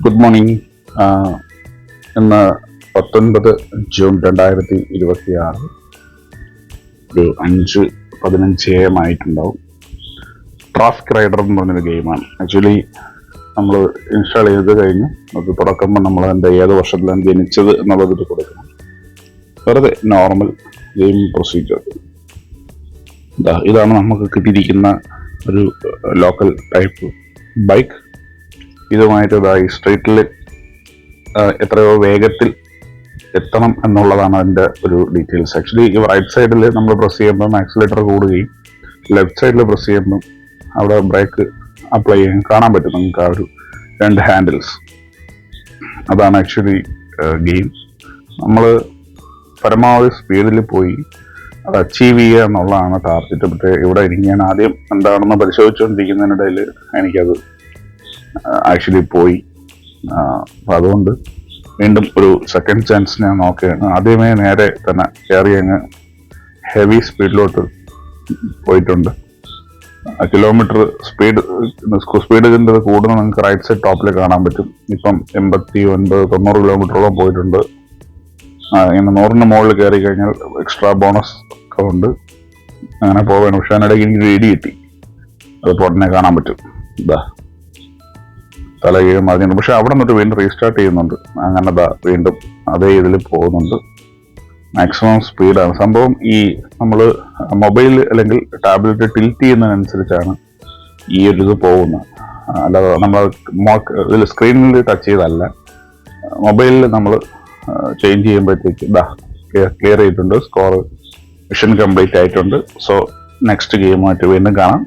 Good morning. ഇന്ന് 19 June 2026 ഒരു 5:15 AM ആയിട്ടുണ്ടാവും. ട്രാഫിക് റൈഡർ എന്ന് പറഞ്ഞൊരു ഗെയിമാണ്. ആക്ച്വലി നമ്മൾ ഇൻസ്റ്റാൾ ചെയ്ത് കഴിഞ്ഞ് അത് തുറക്കുമ്പോൾ നമ്മൾ അതിൻ്റെ ഏത് വർഷത്തിലാണ് ജനിച്ചത് എന്നുള്ളതിൽ കൊടുക്കണം. വെറുതെ നോർമൽ ഗെയിം പ്രൊസീജിയർ. ഇതാണ് നമുക്ക് കിട്ടിയിരിക്കുന്ന ഒരു ലോക്കൽ ടൈപ്പ് ബൈക്ക്. ഇതുമായിട്ട് ഈ സ്ട്രീറ്റിൽ എത്രയോ വേഗത്തിൽ എത്തണം എന്നുള്ളതാണ് അതിൻ്റെ ഒരു ഡീറ്റെയിൽസ്. ആക്ച്വലി ഈ റൈറ്റ് സൈഡിൽ നമ്മൾ പ്രസ് ചെയ്യുമ്പം ആക്സിലേറ്റർ കൂടുകയും ലെഫ്റ്റ് സൈഡിൽ പ്രസ് ചെയ്യുമ്പം അവിടെ ബ്രേക്ക് അപ്ലൈ ചെയ്യാൻ കാണാൻ പറ്റും നിങ്ങൾക്ക് ആ ഒരു രണ്ട് ഹാൻഡിൽസ്. അതാണ് ആക്ച്വലി ഗെയിം. നമ്മൾ പരമാവധി സ്പീഡിൽ പോയി അത് അച്ചീവ് ചെയ്യുക എന്നുള്ളതാണ് ടാർഗറ്റ്. പക്ഷേ ഇവിടെ ഞാൻ ആദ്യം എന്താണെന്ന് പരിശോധിച്ചുകൊണ്ടിരിക്കുന്നതിനിടയിൽ എനിക്കത് ആക്ച്വലി പോയി. അപ്പം അതുകൊണ്ട് വീണ്ടും ഒരു സെക്കൻഡ് ചാൻസ് ഞാൻ നോക്കുകയാണ്. ആദ്യമേ നേരെ തന്നെ കയറി അങ്ങ് ഹെവി സ്പീഡിലോട്ട് പോയിട്ടുണ്ട്. കിലോമീറ്റർ സ്പീഡ് കൂടുന്ന നിങ്ങൾക്ക് റൈറ്റ് സൈഡ് ടോപ്പിൽ കാണാൻ പറ്റും. ഇപ്പം 89-90 കിലോമീറ്ററോളം പോയിട്ടുണ്ട്. ഇങ്ങനെ 100-ന് മുകളിൽ കയറി കഴിഞ്ഞാൽ എക്സ്ട്രാ ബോണസ് ഒക്കെ ഉണ്ട്. അങ്ങനെ പോവാണ്. പക്ഷെ അതിനിടയ്ക്ക് എനിക്ക് ഇടി കിട്ടി. അതിപ്പോൾ ഉടനെ കാണാൻ പറ്റും. തല കീഴും മറിഞ്ഞുണ്ട്. പക്ഷെ അവിടെ നിന്നിട്ട് വീണ്ടും റീസ്റ്റാർട്ട് ചെയ്യുന്നുണ്ട്. അങ്ങനെ വീണ്ടും അതേ ഇതിൽ പോകുന്നുണ്ട്. മാക്സിമം സ്പീഡാണ് സംഭവം. ഈ നമ്മൾ മൊബൈൽ അല്ലെങ്കിൽ ടാബ്ലറ്റ് ടിൽറ്റ് ചെയ്യുന്നതിനനുസരിച്ചാണ് ഈ ഒരു ഇത് പോകുന്നത്. അല്ലാതെ നമ്മൾ ഇതിൽ സ്ക്രീനിൽ ടച്ച് ചെയ്തല്ല. മൊബൈലിൽ നമ്മൾ ചേഞ്ച് ചെയ്യുമ്പോഴത്തേക്ക് ക്ലിയർ ചെയ്തിട്ടുണ്ട്. സ്കോർ മിഷൻ കംപ്ലീറ്റ് ആയിട്ടുണ്ട്. സോ നെക്സ്റ്റ് ഗെയിമായിട്ട് വീണ്ടും കാണാം.